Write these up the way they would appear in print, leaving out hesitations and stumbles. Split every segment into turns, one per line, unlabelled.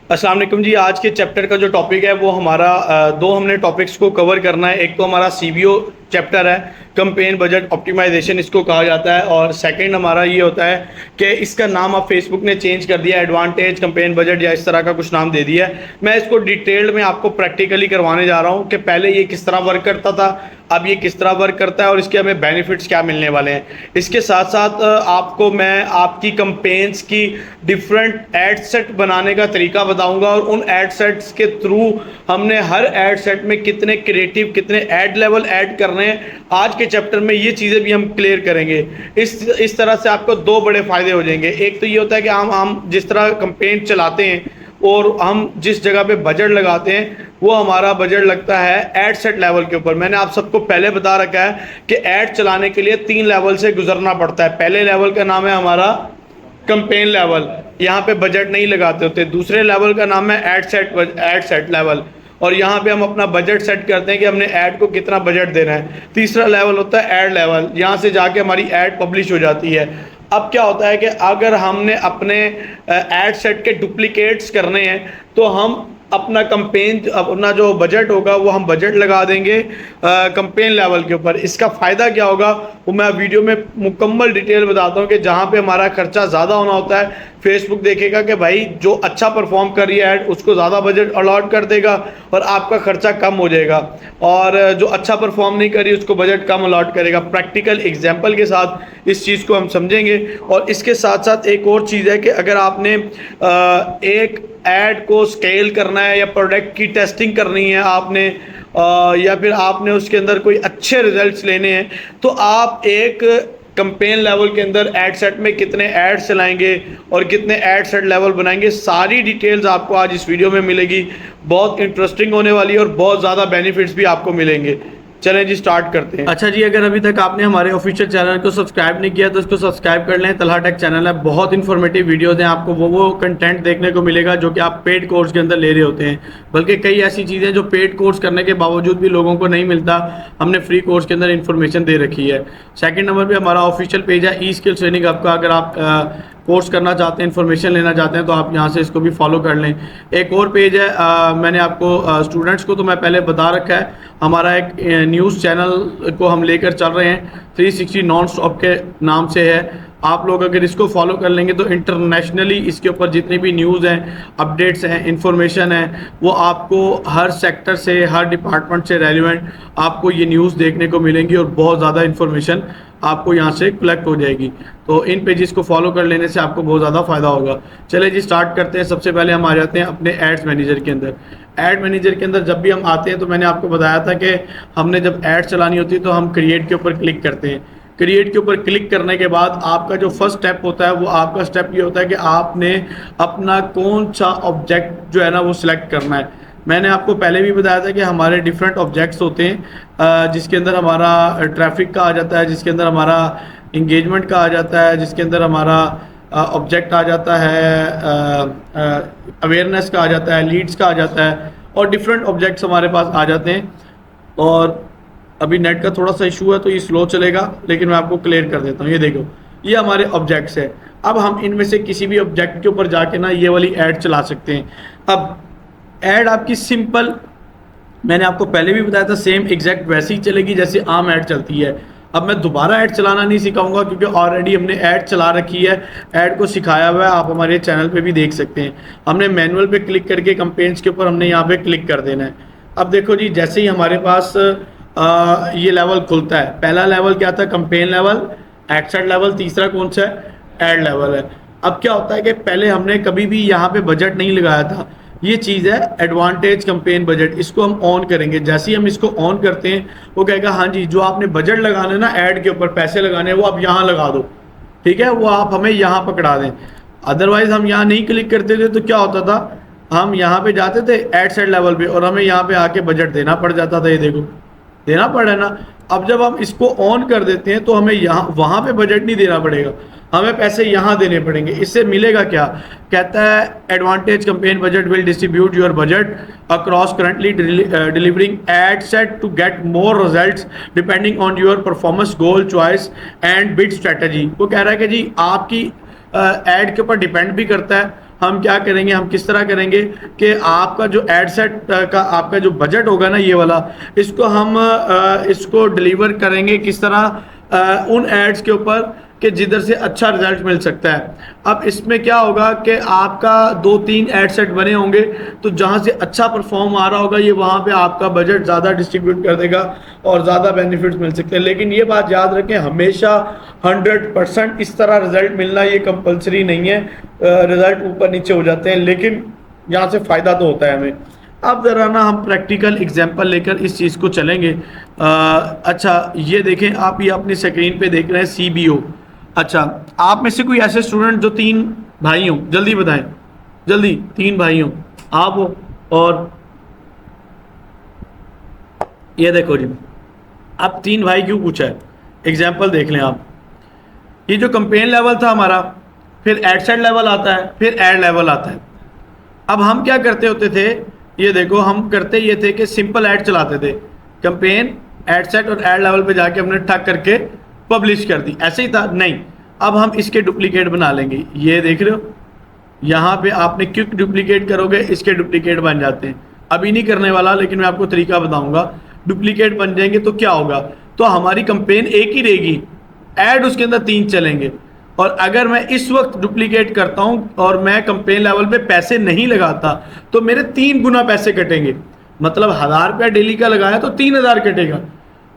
अस्सलाम वालेकुम जी। आज के चैप्टर का जो टॉपिक है वो हमारा दो हमने टॉपिक्स को कवर करना है। एक तो हमारा सीबीओ चैप्टर है, कैंपेन बजट ऑप्टिमाइजेशन इसको कहा जाता है, और सेकंड हमारा ये होता है कि इसका नाम अब फेसबुक ने चेंज कर दिया, एडवांटेज कैंपेन बजट या इस तरह का कुछ नाम दे दिया है। मैं इसको डिटेल्ड में आपको प्रैक्टिकली करवाने जा रहा हूँ कि पहले ये किस तरह वर्क करता था, अब ये किस तरह वर्क करता है और इसके हमें बेनिफिट्स क्या मिलने वाले हैं। इसके साथ साथ आपको मैं आपकी कैंपेन्स की डिफरेंट एड सेट बनाने का तरीका बताऊंगा, और उन एड सेट्स के थ्रू हमने हर एड सेट में कितने क्रिएटिव, कितने एड लेवल ऐड करने हैं, आज के चैप्टर में ये चीज़ें भी हम क्लियर करेंगे। इस तरह से आपको दो बड़े फ़ायदे हो जाएंगे। एक तो ये होता है कि हम जिस तरह कैंपेन चलाते हैं और हम जिस जगह पे बजट लगाते हैं वो हमारा बजट लगता है एड सेट लेवल के ऊपर। मैंने आप सबको पहले बता रखा है कि एड चलाने के लिए 3 लेवल से गुजरना पड़ता है। पहले लेवल का नाम है हमारा कैंपेन लेवल, यहाँ पे बजट नहीं लगाते होते। दूसरे लेवल का नाम है एड सेट लेवल, और यहाँ पे हम अपना बजट सेट करते हैं कि हमने ऐड को कितना बजट देना है। तीसरा लेवल होता है ऐड लेवल, यहाँ से जाके हमारी ऐड पब्लिश हो जाती है। अब क्या होता है कि अगर हमने अपने ऐड सेट के डुप्लीकेट्स करने हैं तो हम अपना अपना जो बजट होगा वो हम बजट लगा देंगे कैंपेन लेवल के ऊपर। इसका फ़ायदा क्या होगा वो मैं वीडियो में मुकम्मल डिटेल बताता हूँ कि जहाँ पे हमारा खर्चा ज़्यादा होना होता है फेसबुक देखेगा कि भाई जो अच्छा परफॉर्म कर रही है ऐड उसको ज़्यादा बजट अलॉट कर देगा और आपका खर्चा कम हो जाएगा, और जो अच्छा परफॉर्म नहीं कर रही उसको बजट कम अलॉट करेगा। प्रैक्टिकल एग्जाम्पल के साथ इस चीज़ को हम समझेंगे। और इसके साथ साथ एक और चीज़ है कि अगर आपने एक ऐड को स्केल करना है या प्रोडक्ट की टेस्टिंग करनी है आपने, या फिर आपने उसके अंदर कोई अच्छे रिजल्ट्स लेने हैं, तो आप एक कैंपेन लेवल के अंदर एड सेट में कितने ऐड चलाएंगे और कितने ऐड सेट लेवल बनाएंगे, सारी डिटेल्स आपको आज इस वीडियो में मिलेगी। बहुत इंटरेस्टिंग होने वाली है और बहुत ज़्यादा बेनिफिट्स भी आपको मिलेंगे। चलें जी, स्टार्ट करते हैं। अच्छा जी, अगर अभी तक आपने हमारे ऑफिशियल चैनल को सब्सक्राइब नहीं किया तो इसको सब्सक्राइब कर लें। तलहा टेक चैनल है, बहुत इन्फॉर्मेटिव वीडियोस हैं, आपको वो कंटेंट देखने को मिलेगा जो कि आप पेड कोर्स के अंदर ले रहे होते हैं। बल्कि कई ऐसी चीज़ें जो पेड कोर्स करने के बावजूद भी लोगों को नहीं मिलता, हमने फ्री कोर्स के अंदर इन्फॉर्मेशन दे रखी है। सेकेंड नंबर पर हमारा ऑफिशियल पेज है ई स्किल्स ट्रेनिंग हब का। अगर आप कोर्स करना चाहते हैं, इन्फॉर्मेशन लेना चाहते हैं तो आप यहाँ से इसको भी फॉलो कर लें। एक और पेज है, मैंने आपको स्टूडेंट्स को तो मैं पहले बता रखा है, हमारा एक न्यूज़ चैनल को हम लेकर चल रहे हैं 360 नॉन स्टॉप के नाम से है। आप लोग अगर इसको फॉलो कर लेंगे तो इंटरनेशनली इसके ऊपर जितनी भी न्यूज़ हैं, अपडेट्स हैं, इंफॉर्मेशन है, वो आपको हर सेक्टर से, हर डिपार्टमेंट से रेलिवेंट आपको ये न्यूज़ देखने को मिलेंगी और बहुत ज़्यादा इन्फॉर्मेशन आपको यहाँ से कलेक्ट हो जाएगी। तो इन पेजेस को फॉलो कर लेने से आपको बहुत ज़्यादा फ़ायदा होगा। चलिए जी, स्टार्ट करते हैं। सबसे पहले हम आ जाते हैं अपने एड्स मैनेजर के अंदर। एड मैनेजर के अंदर जब भी हम आते हैं तो मैंने आपको बताया था कि हमने जब ऐड चलानी होती है तो हम क्रिएट के ऊपर क्लिक करते हैं। क्रिएट के ऊपर क्लिक करने के बाद आपका जो फर्स्ट स्टेप होता है वो आपका स्टेप ये होता है कि आपने अपना कौन सा ऑब्जेक्ट जो है ना वो सिलेक्ट करना है। मैंने आपको पहले भी बताया था कि हमारे डिफरेंट ऑब्जेक्ट्स होते हैं, जिसके अंदर हमारा ट्रैफिक का आ जाता है, जिसके अंदर हमारा इंगेजमेंट का आ जाता है, जिसके अंदर हमारा ऑब्जेक्ट आ जाता है, अवेयरनेस का आ जाता है, लीड्स का आ जाता है, और डिफरेंट ऑब्जेक्ट्स हमारे पास आ जाते हैं। और अभी नेट का थोड़ा सा इशू है तो ये स्लो चलेगा, लेकिन मैं आपको क्लियर कर देता हूँ। ये देखो, ये हमारे ऑब्जेक्ट्स है। अब हम इनमें से किसी भी ऑब्जेक्ट के ऊपर जाके ना ये वाली ऐड चला सकते हैं। अब ऐड आपकी सिंपल, मैंने आपको पहले भी बताया था, सेम एग्जैक्ट वैसे ही चलेगी जैसे आम ऐड चलती है। अब मैं दोबारा ऐड चलाना नहीं सिखाऊंगा क्योंकि ऑलरेडी हमने ऐड चला रखी है, ऐड को सिखाया हुआ है, आप हमारे चैनल पे भी देख सकते हैं। हमने मैनुअल पे क्लिक करके कैंपेन्स के ऊपर हमने यहाँ पे क्लिक कर देना है। अब देखो जी, जैसे ही हमारे पास ये लेवल खुलता है, पहला लेवल क्या था, campaign level, ad set level, तीसरा कौन सा है, ऐड लेवल है। अब क्या होता है कि पहले हमने कभी भी यहाँ पे बजट नहीं लगाया था। ये चीज़ है एडवांटेज कैंपेन बजट, इसको हम ऑन करेंगे। जैसे ही हम इसको ऑन करते हैं वो कहेगा हाँ जी, जो आपने बजट लगाना है ना, ऐड के ऊपर पैसे लगाने हैं, वो आप यहाँ लगा दो, ठीक है, वो आप हमें यहाँ पकड़ा दें। अदरवाइज हम यहाँ नहीं क्लिक करते थे तो क्या होता था, हम यहाँ पे जाते थे एड सेट लेवल पे और हमें यहाँ पे आके बजट देना पड़ जाता था। ये देखो, देना पड़ा ना। अब जब हम इसको ऑन कर देते हैं तो हमें यहाँ वहाँ पे बजट नहीं देना पड़ेगा, हमें पैसे यहाँ देने पड़ेंगे। इससे मिलेगा क्या, कहता है advantage campaign budget will distribute your budget across currently delivering ad set to get more results depending on your performance goal choice and bid strategy. वो कह रहा है कि जी आपकी ऐड के ऊपर डिपेंड भी करता है, हम क्या करेंगे, हम किस तरह करेंगे कि आपका जो एड सेट का आपका जो बजट होगा ना ये वाला, इसको हम इसको डिलीवर करेंगे किस तरह उन एड्स के ऊपर कि जिधर से अच्छा रिजल्ट मिल सकता है। अब इसमें क्या होगा कि आपका 2-3 एड सेट बने होंगे, तो जहाँ से अच्छा परफॉर्म आ रहा होगा ये वहाँ पे आपका बजट ज़्यादा डिस्ट्रीब्यूट कर देगा और ज़्यादा बेनिफिट्स मिल सकते हैं। लेकिन ये बात याद रखें, हमेशा 100% इस तरह रिजल्ट मिलना ये कंपलसरी नहीं है, रिजल्ट ऊपर नीचे हो जाते हैं, लेकिन यहाँ से फ़ायदा तो होता है हमें। अब ज़रा ना हम प्रैक्टिकल एग्जांपल लेकर इस चीज़ को चलेंगे। अच्छा ये देखें आप, ये अपनी स्क्रीन पे देख रहे हैं CBO। अच्छा, आप में से कोई ऐसे स्टूडेंट जो 3 भाई हों, जल्दी बताएं, जल्दी 3 भाई हों, आप हो, और ये देखो जी, अब 3 भाई क्यों पूछा है, एग्जाम्पल देख लें आप। ये जो कंपेन लेवल था हमारा, फिर एड सेट लेवल आता है, फिर एड लेवल आता है। अब हम क्या करते होते थे, ये देखो हम करते ये थे कि सिंपल ऐड चलाते थे, कंपेन एड सेट और एड लेवल पे जाके हमने ठक करके पब्लिश कर दी, ऐसे ही था। नहीं, अब हम इसके डुप्लीकेट बना लेंगे। ये देख रहे हो, यहाँ पे आपने क्विक डुप्लीकेट करोगे, इसके डुप्लीकेट बन जाते हैं। अभी नहीं करने वाला, लेकिन मैं आपको तरीका बताऊंगा। डुप्लीकेट बन जाएंगे तो क्या होगा, तो हमारी कंपेन एक ही रहेगी, ऐड उसके अंदर 3 चलेंगे। और अगर मैं इस वक्त डुप्लीकेट करता हूं और मैं कंपेन लेवल पे पैसे नहीं लगाता, तो मेरे 3 गुना पैसे कटेंगे। मतलब 1000 रुपया डेली का लगाया तो 3000 कटेगा।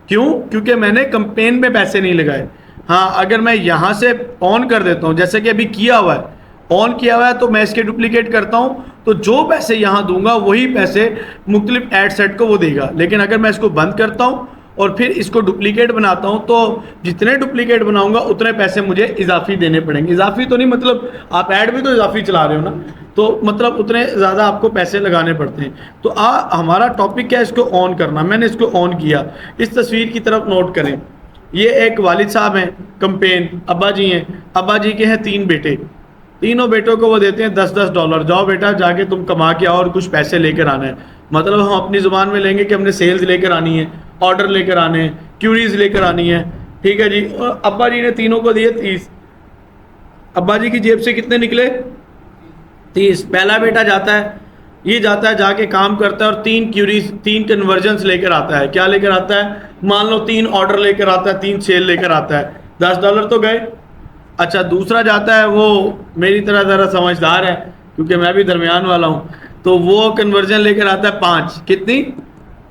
क्यों? क्योंकि मैंने कंपेन में पैसे नहीं लगाए। हाँ, अगर मैं यहाँ से ऑन कर देता हूँ, जैसे कि अभी किया हुआ है, ऑन किया हुआ है, तो मैं इसके डुप्लीकेट करता हूँ, तो जो पैसे यहाँ दूंगा वही पैसे मुख्तलिफ एड सेट को वो देगा। लेकिन अगर मैं इसको बंद करता हूँ और फिर इसको डुप्लीकेट बनाता हूँ, तो जितने डुप्लीकेट बनाऊंगा उतने पैसे मुझे इजाफी देने पड़ेंगे। इजाफी तो नहीं, मतलब आप ऐड भी तो इजाफी चला रहे हो ना, तो मतलब उतने ज़्यादा आपको पैसे लगाने पड़ते हैं। तो हमारा टॉपिक क्या है, इसको ऑन करना। मैंने इसको ऑन किया। इस तस्वीर की तरफ नोट करें, ये एक वालिद साहब हैं, कंपेन अब्बा जी हैं। अब्बा जी के हैं 3 बेटे, तीनों बेटों को वो देते हैं $10-10। जाओ बेटा, जाके तुम कमा के आओ और कुछ पैसे लेकर आना है। मतलब हम अपनी ज़ुबान में लेंगे कि हमने सेल्स लेकर आनी है, ऑर्डर लेकर आने हैं, क्यूरीज लेकर आनी है। ठीक है जी। और अब्बा जी ने तीनों को दिए 30। अब्बा जी की जेब से कितने निकले? 30। पहला बेटा जाता है, ये जाता है, जाके काम करता है और 3 क्यूरीज, 3 कन्वर्जन्स लेकर आता है। क्या लेकर आता है? मान लो 3 ऑर्डर लेकर आता है, 3 सेल लेकर आता है, $10 तो गए। अच्छा, दूसरा जाता है, वो मेरी तरह ज़रा समझदार है क्योंकि मैं भी दरमियान वाला हूँ, तो वो कन्वर्जन लेकर आता है 5। कितनी?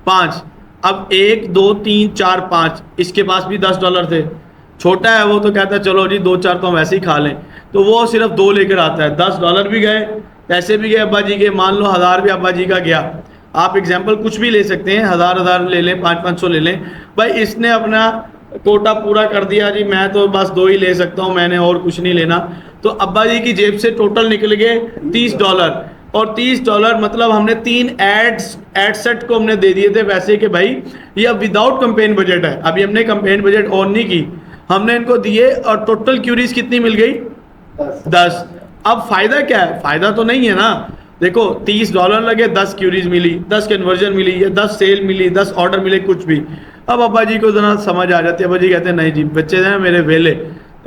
5। अब 1 2 3 4 5, इसके पास भी $10 थे। छोटा है वो, तो कहता है चलो जी 2-4 तो हम वैसे ही खा लें, तो वो सिर्फ 2 लेकर आता है। $10 भी गए, पैसे भी गए अब्बा जी के। मान लो 1000 भी अब्बा जी का गया। आप एग्जाम्पल कुछ भी ले सकते हैं, 1000 ले लें, 500 ले लें। भाई इसने अपना कोटा पूरा कर दिया जी, मैं तो बस 2 ही ले सकता हूँ, मैंने और कुछ नहीं लेना। तो अब्बा जी की जेब से टोटल निकल गए $30। और $30 मतलब हमने 3 एड सेट को हमने दे दिए थे वैसे कि भाई ये अब विदाउट कंपेन बजट है। अभी हमने कंपेन बजट ऑन नहीं की, हमने इनको दिए और टोटल क्यूरीज कितनी मिल गई? 10। अब फायदा क्या है? फायदा तो नहीं है ना। देखो $30 लगे, 10 क्यूरीज मिली, 10 कन्वर्जन मिली, या 10 सेल मिली, 10 ऑर्डर मिले, कुछ भी। अब अब्बा जी को जरा समझ आ जाती है। अब्बा जी कहते हैं नहीं जी, बच्चे हैं मेरे वेले,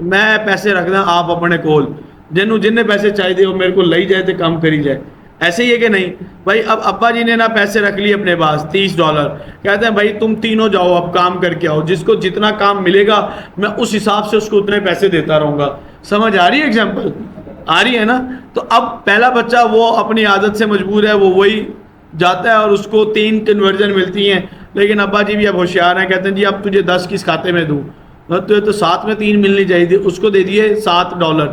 मैं पैसे रखना आप अपने कोल, जिन्हें पैसे चाहिए वो मेरे को लई जाए तो काम करी जाए। ऐसे ही है कि नहीं भाई? अब अब्बा जी ने ना पैसे रख लिए अपने पास $30, कहते हैं भाई तुम तीनों जाओ अब काम करके आओ, जिसको जितना काम मिलेगा मैं उस हिसाब से उसको उतने पैसे देता रहूँगा। समझ आ रही है? एग्जाम्पल आ रही है ना? तो अब पहला बच्चा वो अपनी आदत से मजबूर है, वो वही जाता है और उसको 3 कन्वर्जन मिलती हैं। लेकिन अब्बा जी भी अब होशियार हैं, कहते हैं जी अब तुझे 10 किस खाते में दूँ, तुझे तो 7 में 3 मिलनी चाहिए थी, उसको दे दिए $7।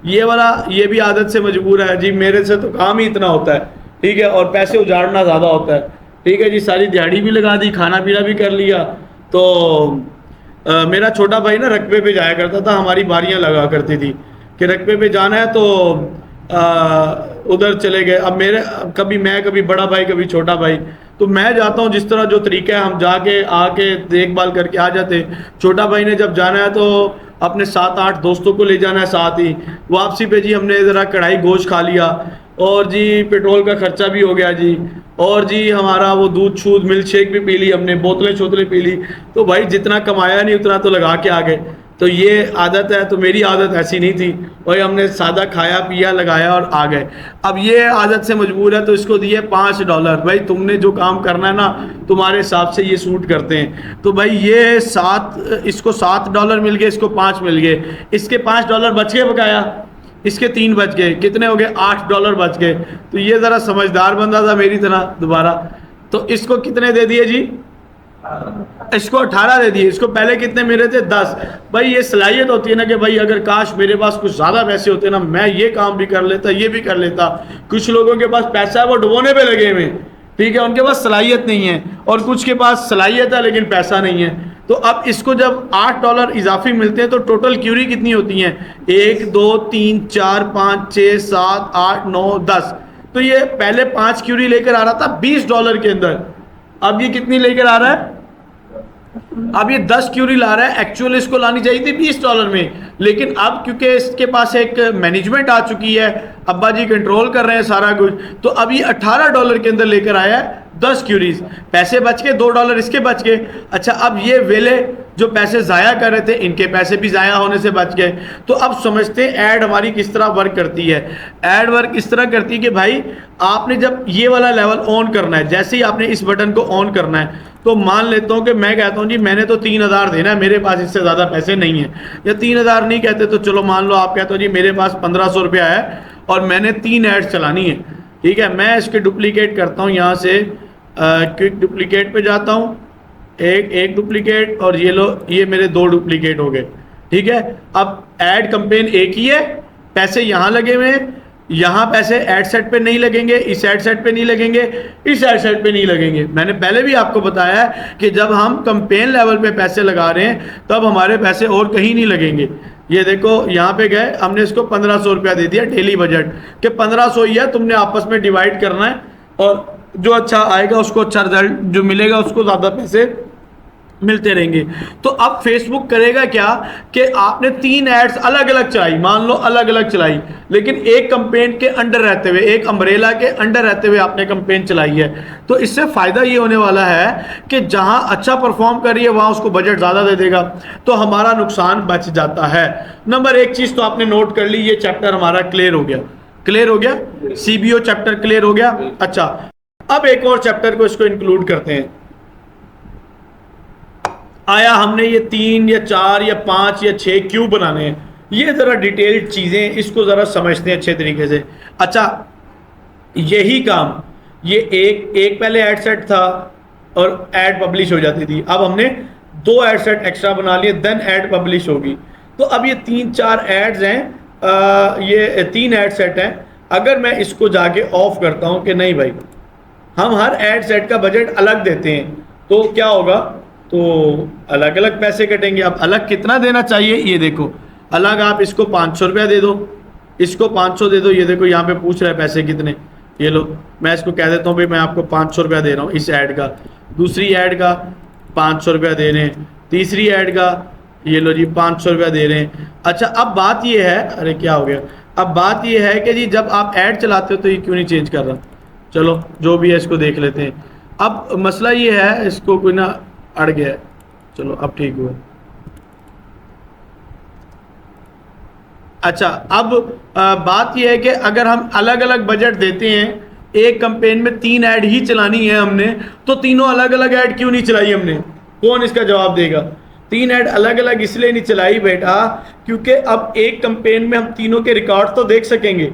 ये वाला ये भी आदत से मजबूर है जी, मेरे से तो काम ही इतना होता है, ठीक है, और पैसे उजाड़ना ज़्यादा होता है, ठीक है जी, सारी दिहाड़ी भी लगा दी, खाना पीना भी कर लिया। तो मेरा छोटा भाई ना रकबे पे जाया करता था, हमारी बारियां लगा करती थी कि रकबे पे जाना है तो उधर चले गए। अब मेरे कभी मैं, कभी बड़ा भाई, कभी छोटा भाई, तो मैं जाता हूँ जिस तरह जो तरीका है, हम जाके आके देखभाल करके आ जाते। छोटा भाई ने जब जाना है तो अपने 7-8 दोस्तों को ले जाना है साथ ही। वापसी पे जी हमने ज़रा कढ़ाई गोश्त खा लिया, और जी पेट्रोल का खर्चा भी हो गया जी, और जी हमारा वो दूध छूद मिल्क शेक भी पी ली हमने, बोतलें शोतलें पी ली। तो भाई जितना कमाया नहीं उतना तो लगा के आ गए। तो ये आदत है, तो मेरी आदत ऐसी नहीं थी, वही हमने सादा खाया पिया लगाया और आ गए। अब ये आदत से मजबूर है तो इसको दिए $5। भाई तुमने जो काम करना है ना, तुम्हारे हिसाब से ये सूट करते हैं। तो भाई ये इसको $7 मिल गए, इसको 5 मिल गए, इसके $5 बच गए बकाया, इसके 3 बच गए, कितने हो गए? $8 बच गए। तो ये ज़रा समझदार बंदा था मेरी तरह दोबारा, तो इसको कितने दे दिए जी? इसको 18 दे दिए। इसको पहले कितने मिले थे? 10। भाई ये सलाहियत होती है ना कि भाई अगर काश मेरे पास कुछ ज़्यादा पैसे होते ना, मैं ये काम भी कर लेता, ये भी कर लेता। कुछ लोगों के पास पैसा है वो डुबोने पे लगे हुए, ठीक है, उनके पास सलाहियत नहीं है, और कुछ के पास सलाहियत है लेकिन पैसा नहीं है। तो अब इसको जब $8 इजाफी मिलते हैं तो टोटल क्यूरी कितनी होती हैं? 1 2 3 4 5 6 7 8 9 10। तो ये पहले 5 क्यूरी लेकर आ रहा था $20 के अंदर, अब ये कितनी लेकर आ रहा है? अब ये 10 क्यूरी ला रहा है। एक्चुअली इसको लानी चाहिए थी $20 में, लेकिन अब क्योंकि इसके पास एक मैनेजमेंट आ चुकी है, अब्बा जी कंट्रोल कर रहे हैं सारा कुछ, तो अब ये $18 के अंदर लेकर आया है 10 क्यूरीज। पैसे बच गए, $2 इसके बच गए। अच्छा, अब ये वेले जो पैसे ज़ाया कर रहे थे, इनके पैसे भी ज़ाया होने से बच गए। तो अब समझते हैं ऐड हमारी किस तरह वर्क करती है। ऐड वर्क इस तरह करती है कि भाई आपने जब ये वाला लेवल ऑन करना है, जैसे ही आपने इस बटन को ऑन करना है, तो मान लेता हूँ कि मैं कहता हूँ जी मैंने तो 3000 देना है, मेरे पास इससे ज़्यादा पैसे नहीं है, या 3000 नहीं कहते तो चलो मान लो आप कहते हो जी मेरे पास 1500 रुपया है और मैंने 3 ऐड चलानी है, ठीक है। मैं इसके डुप्लीकेट करता हूँ, यहाँ से क्विक डुप्लीकेट पे जाता हूँ, एक डुप्लीकेट, और ये लो, ये मेरे 2 डुप्लीकेट हो गए, ठीक है। अब ऐड कैंपेन एक ही है, पैसे यहाँ लगे हुए हैं, यहाँ पैसे ऐड सेट पे नहीं लगेंगे, इस ऐड सेट पे नहीं लगेंगे, इस ऐड सेट पे नहीं लगेंगे। मैंने पहले भी आपको बताया है कि जब हम कैंपेन लेवल पे पैसे लगा रहे हैं तब हमारे पैसे और कहीं नहीं लगेंगे। ये देखो यहाँ पे गए, हमने इसको 1500 रुपया दे दिया डेली बजट के, 1500 ही है, तुमने आपस में डिवाइड करना है, और जो अच्छा आएगा उसको अच्छा रिजल्ट जो मिलेगा उसको ज़्यादा पैसे मिलते रहेंगे। तो अब फेसबुक करेगा क्या कि आपने 3 एड्स अलग अलग चलाई, मान लो अलग अलग चलाई, लेकिन एक कैंपेन के अंडर रहते हुए, एक अम्ब्रेला के अंडर रहते हुए आपने कैंपेन चलाई है। तो इससे फ़ायदा ये होने वाला है कि जहां अच्छा परफॉर्म कर रही है वहां उसको बजट ज़्यादा दे देगा, तो हमारा नुकसान बच जाता है। नंबर 1 चीज़ तो आपने नोट कर ली, ये चैप्टर हमारा क्लियर हो गया, क्लियर हो गया, सीबीओ चैप्टर क्लियर हो गया। अच्छा, अब एक और चैप्टर को इसको इंक्लूड करते हैं। आया हमने ये 3 या 4 या 5 या 6 क्यों बनाने हैं, ये ज़रा डिटेल्ड चीज़ें, इसको ज़रा समझते हैं अच्छे तरीके से। अच्छा, यही काम ये एक पहले ऐड सेट था और ऐड पब्लिश हो जाती थी, अब हमने 2 ऐड सेट एक्स्ट्रा बना लिए, देन ऐड पब्लिश होगी। तो अब ये 3-4 एड्स हैं, ये 3 ऐड सेट हैं। अगर मैं इसको जाके ऑफ करता हूँ कि नहीं भाई हम हर ऐड सेट का बजट अलग देते हैं, तो क्या होगा, तो अलग अलग पैसे कटेंगे। अब अलग कितना देना चाहिए, ये देखो, अलग आप इसको 500 रुपया दे दो, इसको 500 दे दो। ये देखो यहाँ पे पूछ रहा है पैसे कितने, ये लो, मैं इसको कह देता हूँ भाई मैं आपको 500 रुपया दे रहा हूँ इस ऐड का, दूसरी ऐड का 500 रुपया दे रहे हैं, तीसरी ऐड का ये लो जी 500 रुपया दे रहे हैं। अच्छा, अब बात ये है, अरे क्या हो गया, अब बात ये है कि जी जब आप ऐड चलाते हो तो ये क्यों नहीं चेंज कर रहा, चलो जो भी है इसको देख लेते हैं। अब मसला ये है, इसको कोई ना अड़ गया है, चलो अब ठीक हुआ। अच्छा, अब बात यह है कि अगर हम अलग अलग बजट देते हैं, एक कैंपेन में 3 ऐड ही चलानी है हमने, तो तीनों अलग अलग ऐड क्यों नहीं चलाई हमने, कौन इसका जवाब देगा। 3 ऐड अलग अलग इसलिए नहीं चलाई बेटा क्योंकि अब एक कैंपेन में हम तीनों के रिकॉर्ड तो देख सकेंगे,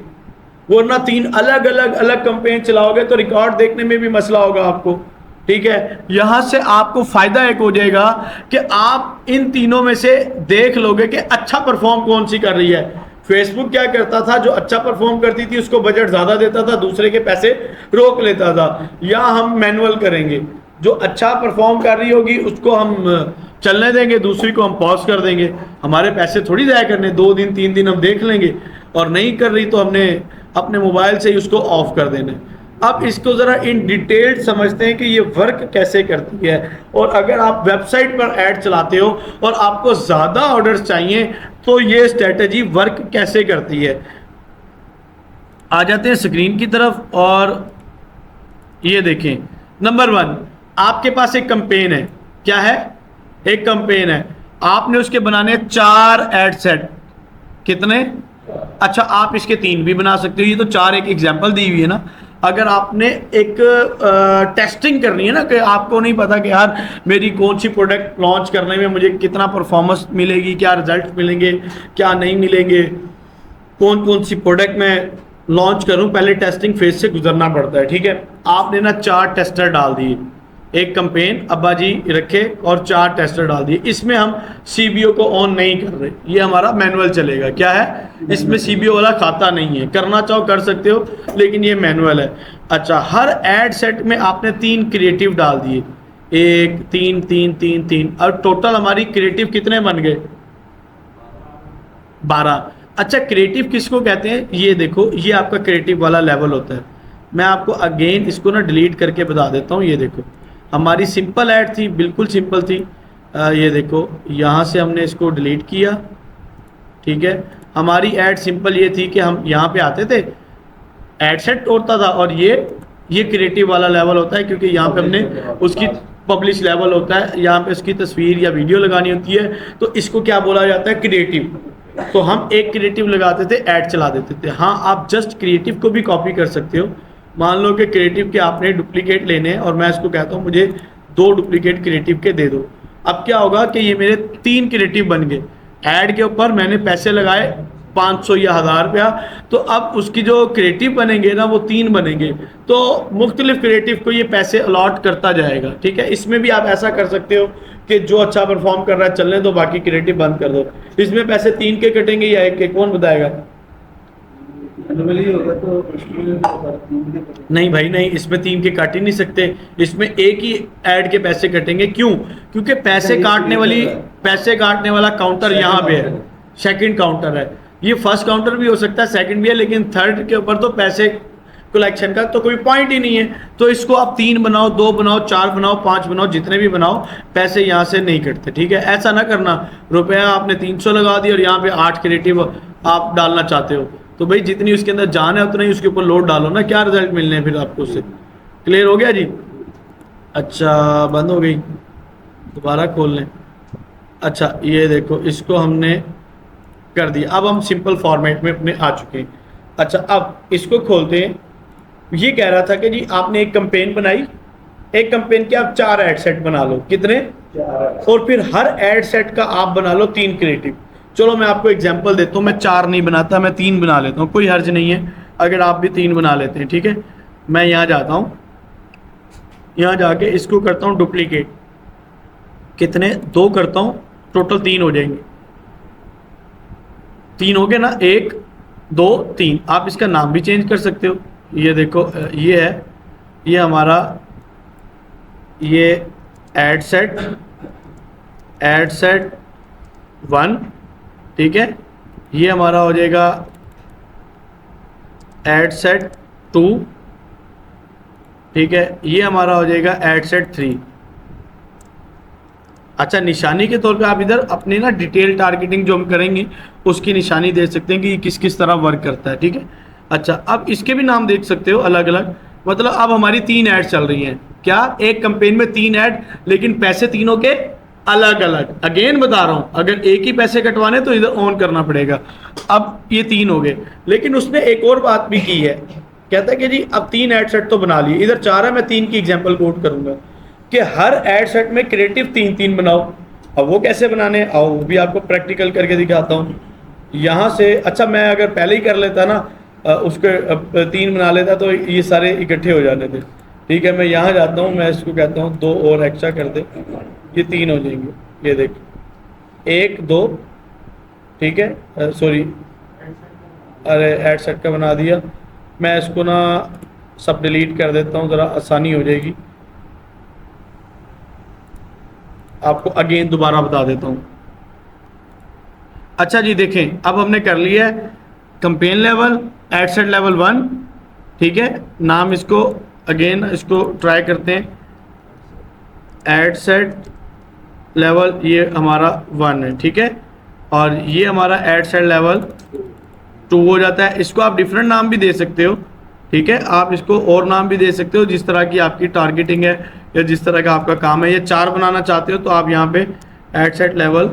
वरना 3 अलग अलग कैंपेन चलाओगे तो रिकॉर्ड देखने में भी मसला होगा आपको, ठीक है। यहां से आपको फायदा एक हो जाएगा कि आप इन तीनों में से देख लोगे कि अच्छा परफॉर्म कौन सी कर रही है। फेसबुक क्या करता था, जो अच्छा परफॉर्म करती थी उसको बजट ज्यादा देता था, दूसरे के पैसे रोक लेता था। या हम मैनुअल करेंगे, जो अच्छा परफॉर्म कर रही होगी उसको हम चलने देंगे, दूसरी को हम पॉज कर देंगे, हमारे पैसे थोड़ी जाया करने, 2 दिन 3 दिन हम देख लेंगे, और नहीं कर रही तो हमने अपने मोबाइल से ही उसको ऑफ कर देना है। अब इसको ज़रा इन डिटेल समझते हैं कि ये वर्क कैसे करती है। और अगर आप वेबसाइट पर ऐड चलाते हो और आपको ज़्यादा ऑर्डर्स चाहिए तो ये स्ट्रेटजी वर्क कैसे करती है। आ जाते हैं स्क्रीन की तरफ, और ये देखें, नंबर 1 आपके पास एक कैंपेन है, क्या है, एक कैंपेन है। आपने उसके बनाने 4 एड सेट। कितने? अच्छा, आप इसके 3 भी बना सकते हो। ये तो 4 एक एग्जांपल दी हुई है ना। अगर आपने एक टेस्टिंग करनी है ना, कि आपको नहीं पता कि यार मेरी कौन सी प्रोडक्ट लॉन्च करने में मुझे कितना परफॉर्मेंस मिलेगी, क्या रिजल्ट मिलेंगे, क्या नहीं मिलेंगे, कौन कौन सी प्रोडक्ट मैं लॉन्च करूं, पहले टेस्टिंग फेज से गुजरना पड़ता है। ठीक है, आपने ना 4 टेस्टर डाल दिए, एक कंपेन अब्बा जी रखे और 4 टेस्टर डाल दिए। इसमें हम सीबीओ को ऑन नहीं कर रहे, ये हमारा मैनुअल चलेगा। क्या है? इसमें सीबीओ वाला खाता नहीं है। करना चाहो कर सकते हो, लेकिन ये मैनुअल है। अच्छा, हर एड सेट में आपने 3 क्रिएटिव डाल दिए, 1 3 3 3 3, और टोटल हमारी क्रिएटिव कितने बन गए? 12। अच्छा, क्रिएटिव किसको कहते हैं? ये देखो, ये आपका क्रिएटिव वाला लेवल होता है। मैं आपको अगेन इसको ना डिलीट करके बता देता हूँ। ये देखो, हमारी सिंपल ऐड थी, बिल्कुल सिंपल थी। ये देखो, यहाँ से हमने इसको डिलीट किया। ठीक है, हमारी ऐड सिंपल ये थी कि हम यहाँ पे आते थे, ऐड सेट तोड़ता था, और ये क्रिएटिव वाला लेवल होता है, क्योंकि यहाँ पे हमने उसकी पब्लिश लेवल होता है, यहाँ पे उसकी तस्वीर या वीडियो लगानी होती है, तो इसको क्या बोला जाता है? क्रिएटिव। तो हम एक क्रिएटिव लगाते थे, ऐड चला देते थे। हाँ, आप जस्ट क्रिएटिव को भी कॉपी कर सकते हो। मान लो कि क्रिएटिव के आपने डुप्लीकेट लेने हैं, और मैं इसको कहता हूँ मुझे 2 डुप्लीकेट क्रिएटिव के दे दो। अब क्या होगा कि ये मेरे 3 क्रिएटिव बन गए। ऐड के ऊपर मैंने पैसे लगाए 500 या 1000 रुपया, तो अब उसकी जो क्रिएटिव बनेंगे ना, वो 3 बनेंगे। तो मुख्तलिफ क्रिएटिव को ये पैसे अलॉट करता जाएगा। ठीक है, इसमें भी आप ऐसा कर सकते हो कि जो अच्छा परफॉर्म कर रहा है चलने दो, बाकी क्रिएटिव बंद कर दो। इसमें पैसे 3 के कटेंगे या 1 के, कौन बताएगा? नहीं भाई नहीं, इसमें 3 के काट ही नहीं सकते, इसमें एक ही ऐड के पैसे कटेंगे। क्यों? क्योंकि पैसे काटने वाला काउंटर यहाँ पे है, सेकंड काउंटर है। ये फर्स्ट काउंटर भी हो सकता है, सेकंड भी है, लेकिन थर्ड के ऊपर तो पैसे कलेक्शन का तो कोई पॉइंट ही नहीं है। तो इसको आप 3 बनाओ, 2 बनाओ, 4 बनाओ, 5 बनाओ, जितने भी बनाओ, पैसे यहाँ से नहीं कटते। ठीक है, ऐसा ना करना रुपया आपने 300 लगा दिया और यहाँ पे 8 क्रिएटिव आप डालना चाहते हो, तो भाई जितनी उसके अंदर जान है उतना ही उसके ऊपर लोड डालो ना, क्या रिजल्ट मिलने हैं फिर आपको उससे। क्लियर हो गया जी? अच्छा, बंद हो गई, दोबारा खोल लें। अच्छा, ये देखो, इसको हमने कर दिया। अब हम सिंपल फॉर्मेट में अपने आ चुके हैं। अच्छा, अब इसको खोलते हैं। ये कह रहा था कि जी आपने एक कैंपेन बनाई, एक कैंपेन के आप 4 एड सेट बना लो। कितने? 4। और फिर हर एड सेट का आप बना लो 3 क्रिएटिव। चलो मैं आपको एग्जांपल देता हूँ, मैं 4 नहीं बनाता, मैं 3 बना लेता हूँ, कोई हर्ज नहीं है अगर आप भी 3 बना लेते हैं। ठीक है, मैं यहाँ जाता हूँ, यहाँ जाके इसको करता हूँ डुप्लीकेट। कितने? 2 करता हूँ, टोटल 3 हो जाएंगे। 3 हो गए ना, 1 2 3। आप इसका नाम भी चेंज कर सकते हो। ये देखो, ये है, ये हमारा ये ऐड सेट 1। ठीक है, ये हमारा हो जाएगा ऐड सेट 2। ठीक है, ये हमारा हो जाएगा ऐड सेट 3। अच्छा, निशानी के तौर पे आप इधर अपने ना डिटेल टारगेटिंग जो हम करेंगे उसकी निशानी दे सकते हैं कि किस किस तरह वर्क करता है। ठीक है, अच्छा, अब इसके भी नाम देख सकते हो अलग अलग। मतलब अब हमारी 3 ऐड चल रही हैं। क्या? एक कैंपेन में 3 ऐड, लेकिन पैसे तीनों के अलग अलग। अगेन बता रहा हूँ, अगर एक ही पैसे कटवाने तो इधर ऑन करना पड़ेगा। अब ये 3 हो गए, लेकिन उसने एक और बात भी की है। कहता है कि जी अब 3 ऐड सेट तो बना लिए, इधर 4 है, मैं 3 की एग्जाम्पल कोट करूंगा कि हर ऐड सेट में क्रिएटिव 3-3 बनाओ। अब वो कैसे बनाने, आओ वो भी आपको प्रैक्टिकल करके दिखाता हूँ। यहाँ से, अच्छा मैं अगर पहले ही कर लेता ना, उसके 3 बना लेता तो ये सारे इकट्ठे हो जाने थे। ठीक है, मैं यहाँ जाता हूँ, मैं इसको कहता हूँ 2 और एक्स्ट्रा कर दे, ये 3 हो जाएंगे। ये देख, 1 2। ठीक है, सॉरी, अरे ऐड सेट का बना दिया। मैं इसको ना सब डिलीट कर देता हूँ, ज़रा आसानी हो जाएगी। आपको अगेन दोबारा बता देता हूँ। अच्छा जी, देखें, अब हमने कर लिया है campaign level, add set level 1। ठीक है, नाम इसको अगेन इसको ट्राई करते हैं। ऐड सेट लेवल ये हमारा 1 है। ठीक है, और ये हमारा ऐड सेट लेवल 2 हो जाता है। इसको आप डिफरेंट नाम भी दे सकते हो। ठीक है, आप इसको और नाम भी दे सकते हो, जिस तरह की आपकी टारगेटिंग है या जिस तरह का आपका काम है। ये 4 बनाना चाहते हो तो आप यहाँ पे ऐड सेट लेवल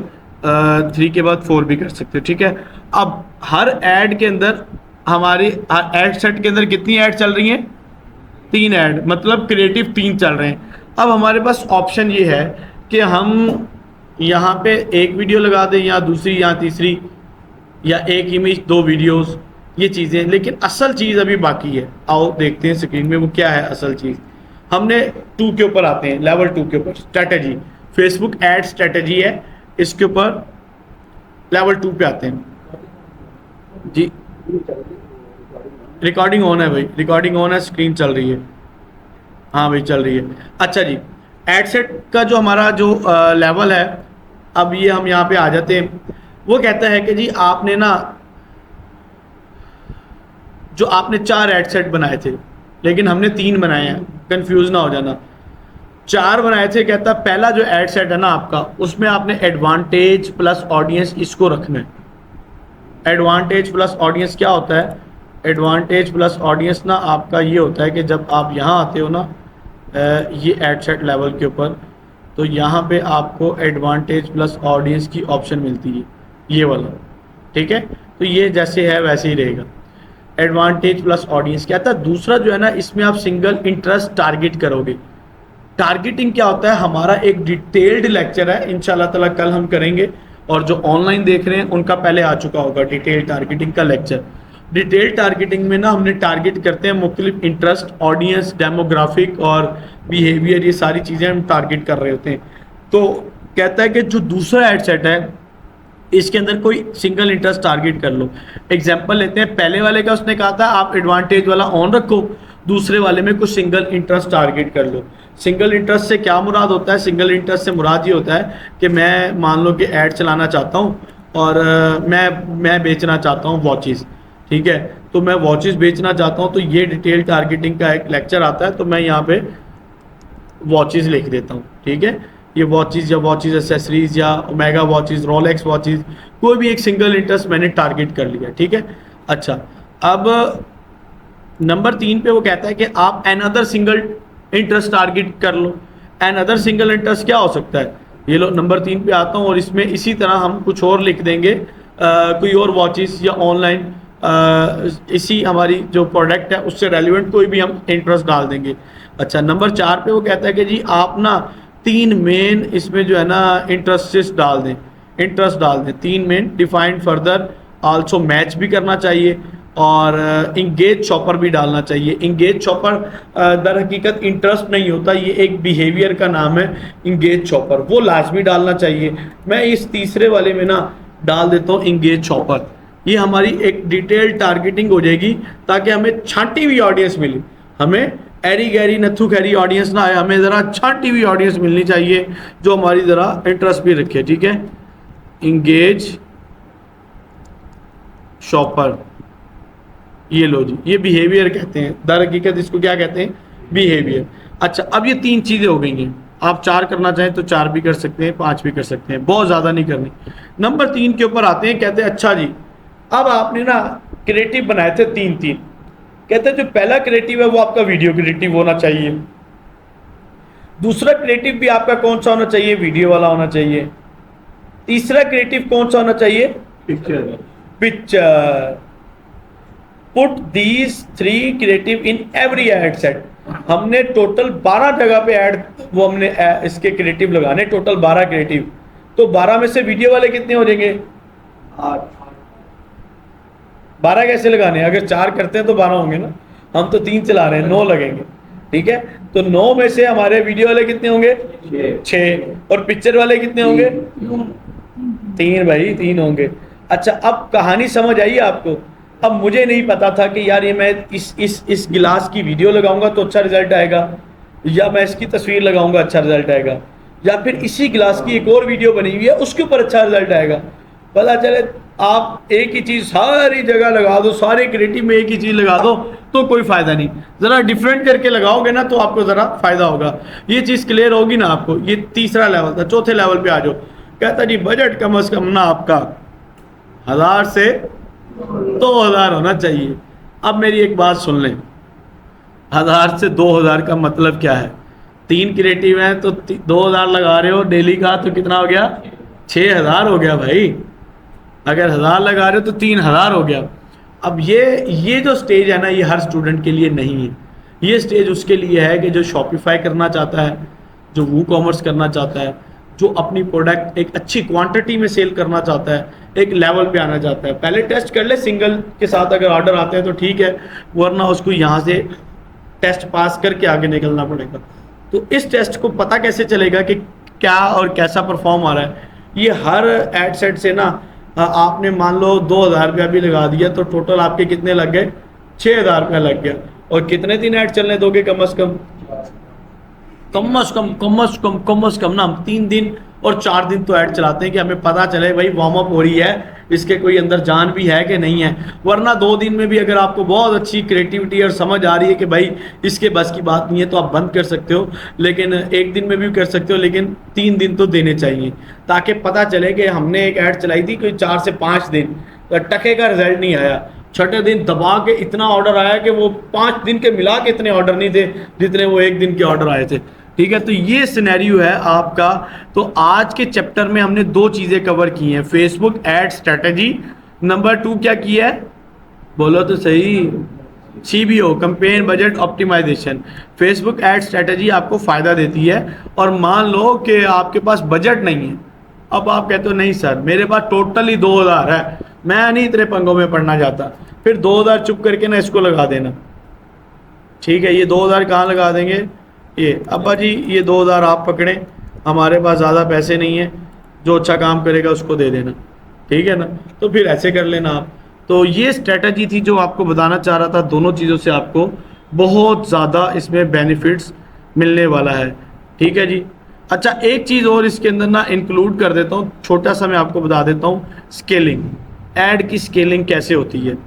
3 के बाद 4 भी कर सकते हो, ठीक है। अब हर ऐड के अंदर हमारी ऐड सेट के अंदर कितनी ऐड चल रही हैं? 3 ऐड, मतलब क्रिएटिव 3 चल रहे हैं। अब हमारे पास ऑप्शन ये है कि हम यहाँ पे एक वीडियो लगा दें, या दूसरी, या तीसरी, या एक इमेज 2 वीडियोस, ये चीज़ें। लेकिन असल चीज़ अभी बाकी है, आओ देखते हैं स्क्रीन में वो क्या है असल चीज़। हमने 2 के ऊपर आते हैं, लेवल 2 के ऊपर स्ट्रैटेजी, फेसबुक एड स्ट्रैटेजी है, इसके ऊपर लेवल 2 पे आते हैं जी। रिकॉर्डिंग ऑन है भाई, रिकॉर्डिंग ऑन है, स्क्रीन चल रही है, हाँ भाई चल रही है। अच्छा जी, एड सेट का जो हमारा जो लेवल है, अब ये हम यहाँ पे आ जाते हैं। वो कहता है कि जी आपने ना, जो आपने 4 एड सेट बनाए थे, लेकिन हमने 3 बनाए हैं, कंफ्यूज ना हो जाना। 4 बनाए थे, कहता पहला जो एड सेट है ना आपका, उसमें आपने एडवांटेज प्लस ऑडियंस इसको रखना है। एडवांटेज प्लस ऑडियंस क्या होता है? एडवांटेज प्लस ऑडियंस ना आपका ये होता है कि जब आप यहाँ आते हो ना, ये एड सेट लेवल के ऊपर, तो यहाँ पे आपको एडवांटेज प्लस ऑडियंस की ऑप्शन मिलती है, ये वाला, ठीक है। तो ये जैसे है वैसे ही रहेगा, एडवांटेज प्लस ऑडियंस। क्या था दूसरा जो है ना, इसमें आप सिंगल इंटरेस्ट टारगेट करोगे। टारगेटिंग क्या होता है? हमारा एक डिटेल्ड लेक्चर है, इंशाल्लाह ताला कल हम करेंगे, और जो ऑनलाइन देख रहे हैं उनका पहले आ चुका होगा डिटेल टारगेटिंग का लेक्चर। डिटेल टारगेटिंग में ना हमने टारगेट करते हैं मुख्तलिफ इंटरेस्ट, ऑडियंस, डेमोग्राफिक और बिहेवियर, ये सारी चीज़ें हम टारगेट कर रहे होते हैं। तो कहता है कि जो दूसरा एड सेट है, इसके अंदर कोई सिंगल इंटरेस्ट टारगेट कर लो। एग्जाम्पल लेते हैं, पहले वाले का उसने कहा था आप एडवांटेज वाला ऑन रखो, दूसरे वाले में कुछ सिंगल इंटरेस्ट टारगेट कर लो। सिंगल इंटरेस्ट से क्या मुराद होता है? सिंगल इंटरेस्ट से मुराद ये होता है कि मैं मान लो कि ऐड चलाना चाहता हूँ, और मैं बेचना चाहता हूँ वॉचेस, ठीक है। तो मैं वॉचेस बेचना चाहता हूँ, तो ये डिटेल टारगेटिंग का एक लेक्चर आता है, तो मैं यहाँ पे वॉचेस लिख देता हूँ, ठीक है। ये वॉचेस या वॉचेस एसेसरीज या ओमेगा वॉचेस, रोलेक्स वॉचेस, कोई भी एक सिंगल इंटरेस्ट मैंने टारगेट कर लिया, ठीक है। अच्छा, अब नंबर 3 पे वो कहता है कि आप अनदर सिंगल इंटरेस्ट टारगेट कर लो। अनदर सिंगल इंटरेस्ट क्या हो सकता है? ये लो नंबर 3 पे आता हूँ, और इसमें इसी तरह हम कुछ और लिख देंगे, कोई और वॉचेस या ऑनलाइन इसी हमारी जो प्रोडक्ट है उससे रेलिवेंट कोई भी हम इंटरेस्ट डाल देंगे। अच्छा, नंबर 4 पे वो कहता है कि जी आप ना 3 मेन इसमें जो है ना इंटरेस्ट डाल दें, 3 main defined further, also match भी करना चाहिए, और इंगेज शॉपर भी डालना चाहिए। इंगेज शॉपर दर हकीकत इंटरेस्ट नहीं होता, ये एक बिहेवियर का नाम है इंगेज शॉपर, वो लाजमी डालना चाहिए। मैं इस तीसरे वाले में ना डाल देता हूँ इंगेज शॉपर। ये हमारी एक डिटेल टारगेटिंग हो जाएगी, ताकि हमें छांटी हुई ऑडियंस मिले। हमें एरी गैरी नथु खैरी ऑडियंस ना आए, हमें ज़रा छांटी हुई ऑडियंस मिलनी चाहिए जो हमारी ज़रा इंटरेस्ट भी रखे, ठीक है। इंगेज शॉपर, ये लो जी, ये बिहेवियर कहते हैं, दर हकीकत इसको क्या कहते हैं? बिहेवियर। अच्छा, अब ये 3 चीज़ें हो गई हैं। आप 4 करना चाहें तो 4 भी कर सकते हैं, 5 भी कर सकते हैं, बहुत ज़्यादा नहीं करनी। नंबर 3 के ऊपर आते हैं, कहते हैं अच्छा जी अब आपने ना क्रिएटिव बनाए थे 3-3, कहते हैं जो पहला क्रिएटिव है वो आपका वीडियो क्रिएटिव होना चाहिए, दूसरा क्रिएटिव भी आपका कौन सा होना चाहिए? वीडियो वाला होना चाहिए, तीसरा क्रिएटिव कौन सा होना चाहिए? Picture. Put these 3 creative in every ad set. हमने टोटल 12 जगह पे ऐड, वो हमने इसके क्रिएटिव लगाने, टोटल 12 क्रिएटिव। तो 12 में से वीडियो वाले कितने हो जाएंगे? 8। 12 कैसे लगाने? अगर 4 करते हैं तो 12 होंगे ना, हम तो 3 चला रहे हैं, 9 लगेंगे, ठीक है। तो 9 में से हमारे वीडियो वाले कितने होंगे? 6। और पिक्चर वाले कितने होंगे? 3 भाई, 3 होंगे। अच्छा, अब कहानी समझ आई आपको? अब मुझे नहीं पता था कि यार ये मैं इस गिलास की वीडियो लगाऊंगा तो अच्छा रिजल्ट आएगा, या मैं इसकी तस्वीर लगाऊंगा अच्छा रिजल्ट आएगा, या फिर इसी गिलास की एक और वीडियो बनी हुई है उसके ऊपर अच्छा रिजल्ट आएगा। पता चले आप एक ही चीज़ सारी जगह लगा दो, सारे क्रिएटिव में एक ही चीज़ लगा दो तो कोई फ़ायदा नहीं। ज़रा डिफरेंट करके लगाओगे ना तो आपको ज़रा फ़ायदा होगा। ये चीज़ क्लियर होगी ना आपको? ये तीसरा लेवल था। चौथे लेवल पे आ जाओ। कहता जी बजट कम से कम ना आपका 1000 से 2000 होना चाहिए। अब मेरी एक बात सुन लें, 1000 से 2000 का मतलब क्या है? 3 क्रिएटिव हैं तो 2000 लगा रहे हो डेली का, तो कितना हो गया? 6,000 हो गया भाई, अगर 1,000 लगा रहे हो तो 3,000 हो गया। अब ये जो स्टेज है ना, ये हर स्टूडेंट के लिए नहीं है। ये स्टेज उसके लिए है कि जो शॉपिफाई करना चाहता है, जो वू कॉमर्स करना चाहता है, जो अपनी प्रोडक्ट एक अच्छी क्वांटिटी में सेल करना चाहता है, एक लेवल पे आना चाहता है। पहले टेस्ट कर ले, सिंगल के साथ अगर ऑर्डर आते हैं तो ठीक है, वरना उसको यहाँ से टेस्ट पास करके आगे निकलना पड़ेगा। तो इस टेस्ट को पता कैसे चलेगा कि क्या और कैसा परफॉर्म आ रहा है? ये हर एड सेट से ना आपने मान लो 2,000 रुपया भी लगा दिया तो टोटल आपके कितने लग गए? 6,000 रुपया लग गया। और कितने दिन ऐड चलने दोगे? कम अज कम ना हम 3 दिन और 4 दिन तो ऐड चलाते हैं कि हमें पता चले भाई वार्म अप हो रही है, इसके कोई अंदर जान भी है कि नहीं है। वरना 2 दिन में भी अगर आपको बहुत अच्छी क्रिएटिविटी और समझ आ रही है कि भाई इसके बस की बात नहीं है तो आप बंद कर सकते हो, लेकिन 1 दिन में भी कर सकते हो, लेकिन 3 दिन तो देने चाहिए ताकि पता चले कि हमने एक ऐड चलाई थी कोई 4 से 5 दिन, तो टके का रिजल्ट नहीं आया। छठे दिन दबा के इतना ऑर्डर आया कि वो 5 दिन के मिला के इतने ऑर्डर नहीं थे जितने वो 1 दिन के ऑर्डर आए थे। ठीक है, तो ये सिनेरियो है आपका। तो आज के चैप्टर में हमने 2 चीज़ें कवर की हैं, फेसबुक एड स्ट्रेटजी, नंबर 2 क्या किया है? बोलो तो सही। CBO, campaign budget optimisation. Facebook ad strategy आपको फ़ायदा देती है। और मान लो कि आपके पास बजट नहीं है, अब आप कहते हो नहीं सर मेरे पास टोटली 2,000 है, मैं नहीं इतने पंगों में पड़ना चाहता, फिर 2,000 चुप करके ना इसको लगा देना। ठीक है, ये 2,000 कहाँ लगा देंगे? ये अब्बा जी ये 2,000 आप पकड़ें, हमारे पास ज़्यादा पैसे नहीं है, जो अच्छा काम करेगा उसको दे देना। ठीक है ना, तो फिर ऐसे कर लेना आप। तो ये स्ट्रेटजी थी जो आपको बताना चाह रहा था। दोनों चीज़ों से आपको बहुत ज़्यादा इसमें बेनिफिट्स मिलने वाला है। ठीक है जी। अच्छा, एक चीज़ और इसके अंदर ना इंक्लूड कर देता हूँ, छोटा सा मैं आपको बता देता हूँ, स्केलिंग। ऐड की स्केलिंग कैसे होती है।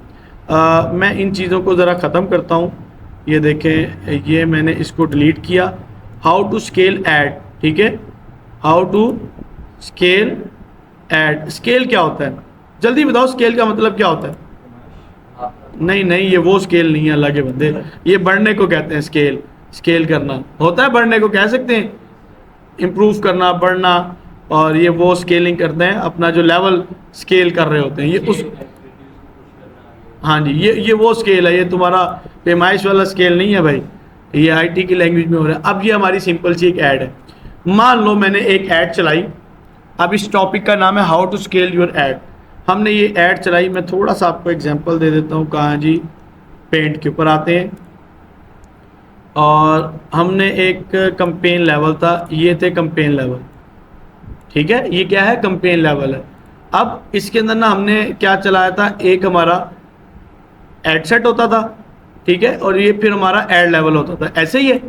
मैं इन चीज़ों को ज़रा ख़त्म करता हूँ। ये देखें, ये मैंने इसको डिलीट किया। हाउ टू स्केल ऐड, ठीक है, how to scale ad. Scale क्या होता है? जल्दी बताओ, स्केल का मतलब क्या होता है? नहीं नहीं, ये वो स्केल नहीं है अल्लाह के बंदे, ये बढ़ने को कहते हैं स्केल। स्केल करना होता है, बढ़ने को कह सकते हैं, इम्प्रूव करना, बढ़ना। और ये वो स्केलिंग करते हैं, अपना जो लेवल स्केल कर रहे होते हैं, ये उस, हाँ जी, ये वो स्केल है, ये तुम्हारा पैमाइश वाला स्केल नहीं है भाई, ये IT की लैंग्वेज में हो रहा है। अब ये हमारी सिंपल सी एक ऐड है। मान लो मैंने एक ऐड चलाई, अब इस टॉपिक का नाम है how to scale your ad. हमने ये ऐड चलाई, मैं थोड़ा सा आपको एग्जांपल दे देता हूँ। कहाँ जी, पेंट के ऊपर आते हैं, और हमने एक कंपेन लेवल था, ये थे कंपेन लेवल। ठीक है, ये क्या है? कंपेन लेवल है। अब इसके अंदर ना हमने क्या चलाया था, एक हमारा ऐड सेट होता था, ठीक है, और ये फिर हमारा ऐड लेवल होता था। ऐसे ही है,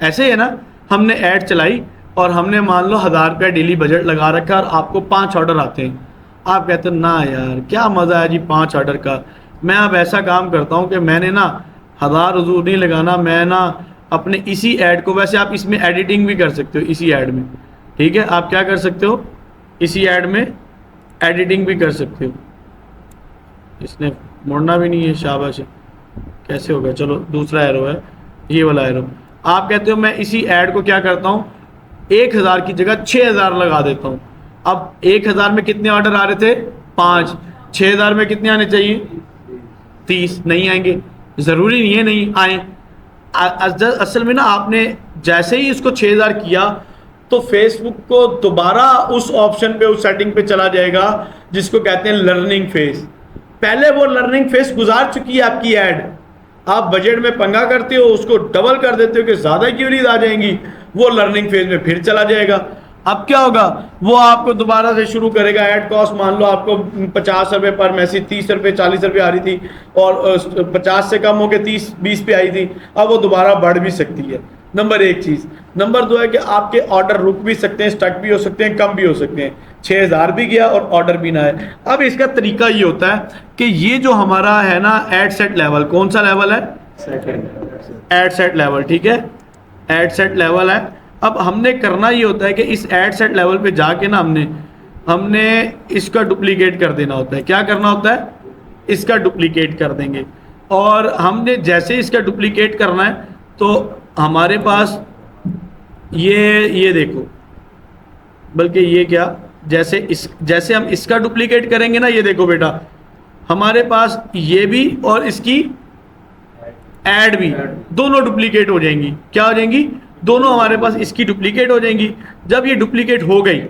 ऐसे ही है ना। हमने ऐड चलाई और हमने मान लो 1,000 रुपया डेली बजट लगा रखा और आपको 5 ऑर्डर आते हैं। आप कहते हो ना यार क्या मज़ा है जी 5 ऑर्डर का। मैं अब ऐसा काम करता हूँ कि मैंने ना 1,000 हजूर नहीं लगाना, मैं ना अपने इसी ऐड को, वैसे आप इसमें एडिटिंग भी कर सकते हो इसी ऐड में। ठीक है, आप क्या कर सकते हो, इसी ऐड में एडिटिंग भी कर सकते हो। इसने मुड़ना भी नहीं है, शाबाश। कैसे होगा? चलो दूसरा एरो है, ये वाला एरो। आप कहते हो मैं इसी ऐड को क्या करता हूँ, 1,000 की जगह 6,000 लगा देता हूँ। अब 1,000 में कितने ऑर्डर आ रहे थे? 5। 6,000 में कितने आने चाहिए? 30। नहीं आएंगे, ज़रूरी नहीं है नहीं आए। असल में ना आपने जैसे ही इसको 6,000 किया तो फेसबुक को दोबारा उस ऑप्शन पे, उस सेटिंग पे चला जाएगा जिसको कहते हैं लर्निंग फेज। पहले वो लर्निंग फेज गुजार चुकी है आपकी ऐड, आप बजट में पंगा करते हो, उसको डबल कर देते हो कि ज़्यादा क्यूरीज आ जाएंगी, वो लर्निंग फेज में फिर चला जाएगा। अब क्या होगा, वो आपको दोबारा से शुरू करेगा। ऐड कॉस्ट मान लो आपको 50 रुपये पर मैसेज, 30 रुपये 40 रुपये आ रही थी और 50 से कम होकर 30-20 पे आई थी। अब वो दोबारा बढ़ भी सकती है। नंबर 1 चीज़। नंबर 2 है कि आपके ऑर्डर रुक भी सकते हैं, स्टक भी हो सकते हैं, कम भी हो सकते हैं। 6,000 भी गया और ऑर्डर भी ना है। अब इसका तरीका ये होता है कि ये जो हमारा है ना ऐड सेट लेवल, कौन सा लेवल है? Add set level. ठीक है, ऐड सेट लेवल है। अब हमने करना ये होता है कि इस ऐड सेट लेवल पे जाके ना हमने इसका डुप्लीकेट कर देना होता है। क्या करना होता है? इसका डुप्लीकेट कर देंगे। और हमने जैसे इसका डुप्लीकेट करना है तो हमारे पास ये देखो, बल्कि ये क्या, जैसे हम इसका डुप्लीकेट करेंगे ना, ये देखो बेटा, हमारे पास ये भी और इसकी ऐड भी दोनों डुप्लीकेट हो जाएंगी। क्या हो जाएंगी? दोनों हमारे पास इसकी डुप्लीकेट हो जाएंगी। जब ये डुप्लीकेट हो गई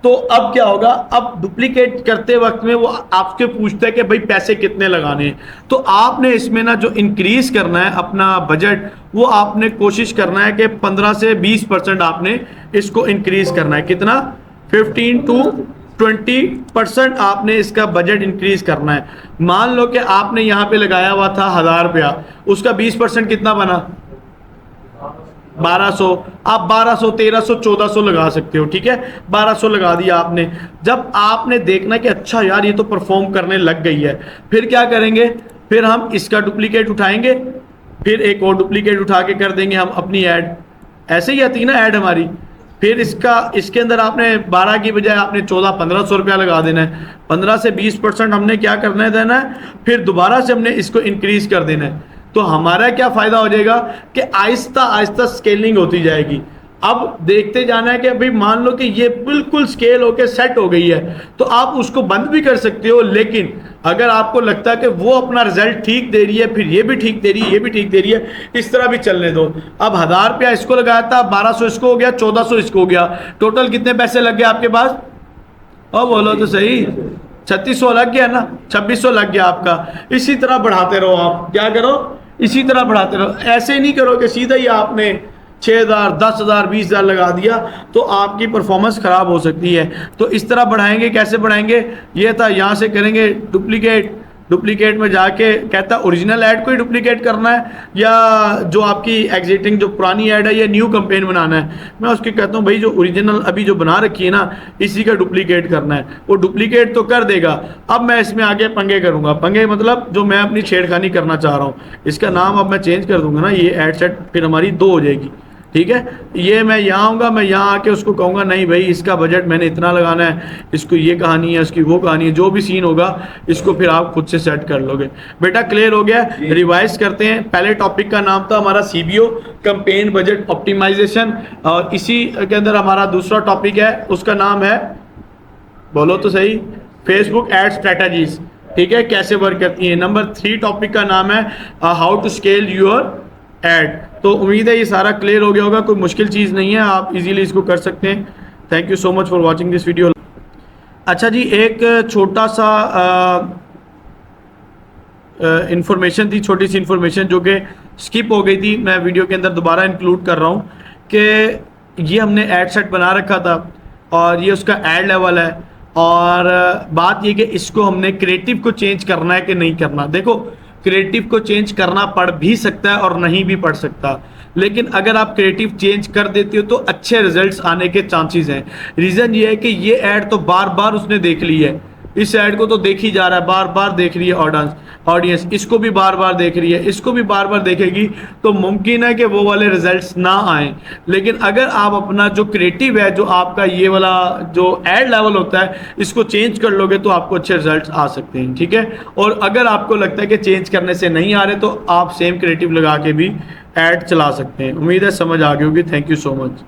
तो अब क्या होगा? अब डुप्लीकेट करते वक्त में वो आपसे पूछता है कि भाई पैसे कितने लगाने हैं। तो आपने इसमें ना जो इंक्रीज करना है अपना बजट, वो आपने कोशिश करना है कि 15 से 20% आपने इसको इंक्रीज करना है। कितना? 15 to 20% आपने इसका बजट इंक्रीज करना है। मान लो कि आपने यहाँ पे लगाया हुआ था 1000 रुपया, उसका 20% कितना बना? 1200। आप 1200, 1300, 1400 लगा सकते हो, ठीक है? 1200 लगा दिया आपने। जब आपने देखना कि अच्छा यार ये तो परफॉर्म करने लग गई है, फिर क्या करेंगे? फिर हम इसका डुप्लीकेट उठाएंगे, फिर एक और डुप्लीकेट उठा के कर देंगे हम अपनी ऐड। ऐसे ही आती है ना ऐड हमारी। फिर इसके अंदर आपने 12 की बजाय आपने 1400-1500 रुपया लगा देना है। 15 से 20% हमने क्या करना है, देना है। फिर दोबारा से हमने इसको इंक्रीज कर देना है। तो हमारा क्या फायदा हो जाएगा कि आहिस्ता आहिस्ता स्केलिंग होती जाएगी। अब देखते जाना है कि भाई मान लो कि ये बिल्कुल स्केल होके सेट हो गई है, तो आप उसको बंद भी कर सकते हो। लेकिन अगर आपको लगता है कि वो अपना रिजल्ट ठीक दे रही है, फिर ये भी ठीक दे रही है, ये भी ठीक दे रही है, इस तरह भी चलने दो। अब 1000 रुपया इसको लगाया था, 1200 इसको हो गया, 1400 इसको हो गया। टोटल कितने पैसे लग गए आपके पास? और बोलो तो सही, 3600 लग गया ना, 2600 लग गया आपका। इसी तरह बढ़ाते रहो। आप क्या करो? इसी तरह बढ़ाते रहो। ऐसे नहीं करो कि सीधा ही आपने 6000, 10,000, 20,000 लगा दिया, तो आपकी परफॉर्मेंस खराब हो सकती है। तो इस तरह बढ़ाएंगे। कैसे बढ़ाएंगे? ये था, यहाँ से करेंगे डुप्लीकेट में जाके कहता ओरिजिनल ऐड को ही डुप्लीकेट करना है या जो आपकी एग्जिटिंग जो पुरानी ऐड है या न्यू कैंपेन बनाना है। मैं उसके कहता हूँ भाई जो ओरिजिनल अभी जो बना रखी है ना, इसी का डुप्लीकेट करना है। वो डुप्लीकेट तो कर देगा। अब मैं इसमें आगे पंगे करूँगा। पंगे मतलब जो मैं अपनी छेड़खानी करना चाह रहा हूँ, इसका नाम अब मैं चेंज कर दूंगा ना, ये ऐड सेट फिर हमारी 2 हो जाएगी, ठीक है? ये मैं यहाँ आऊँगा, मैं यहाँ आके उसको कहूँगा नहीं भाई इसका बजट मैंने इतना लगाना है, इसको ये कहानी है, उसकी वो कहानी है, जो भी सीन होगा इसको फिर आप खुद से सेट कर लोगे। बेटा क्लियर हो गया? रिवाइज करते हैं। पहले टॉपिक का नाम था हमारा CBO, कैंपेन बजट ऑप्टिमाइजेशन, और इसी के अंदर हमारा दूसरा टॉपिक है, उसका नाम है, बोलो तो सही, फेसबुक एड स्ट्रेटजीज, ठीक है? कैसे वर्क करती है। नंबर 3 टॉपिक का नाम है how to scale your ad. तो उम्मीद है ये सारा क्लियर हो गया होगा। कोई मुश्किल चीज़ नहीं है, आप इजीली इसको कर सकते हैं। Thank you so much for watching this video. अच्छा जी, एक छोटा सा इंफॉर्मेशन थी, छोटी सी इंफॉर्मेशन जो कि स्किप हो गई थी, मैं वीडियो के अंदर दोबारा इंक्लूड कर रहा हूँ कि ये हमने ऐड सेट बना रखा था और ये उसका ऐड लेवल है। और बात ये कि इसको हमने क्रिएटिव को चेंज करना है कि नहीं करना। देखो, क्रिएटिव को चेंज करना पड़ भी सकता है और नहीं भी पड़ सकता, लेकिन अगर आप क्रिएटिव चेंज कर देते हो तो अच्छे रिजल्ट्स आने के चांसेस हैं। रीज़न ये है कि ये ऐड तो बार बार उसने देख ली है, इस ऐड को तो देख ही जा रहा है, बार बार देख रही है ऑडियंस, इसको भी बार बार देख रही है, इसको भी बार बार देखेगी, तो मुमकिन है कि वो वाले रिजल्ट्स ना आए। लेकिन अगर आप अपना जो क्रिएटिव है, जो आपका ये वाला जो ऐड लेवल होता है, इसको चेंज कर लोगे तो आपको अच्छे रिजल्ट्स आ सकते हैं, ठीक है? और अगर आपको लगता है कि चेंज करने से नहीं आ रहे, तो आप सेम क्रिएटिव लगा के भी ऐड चला सकते हैं। उम्मीद है समझ आ गई होगी। Thank you so much.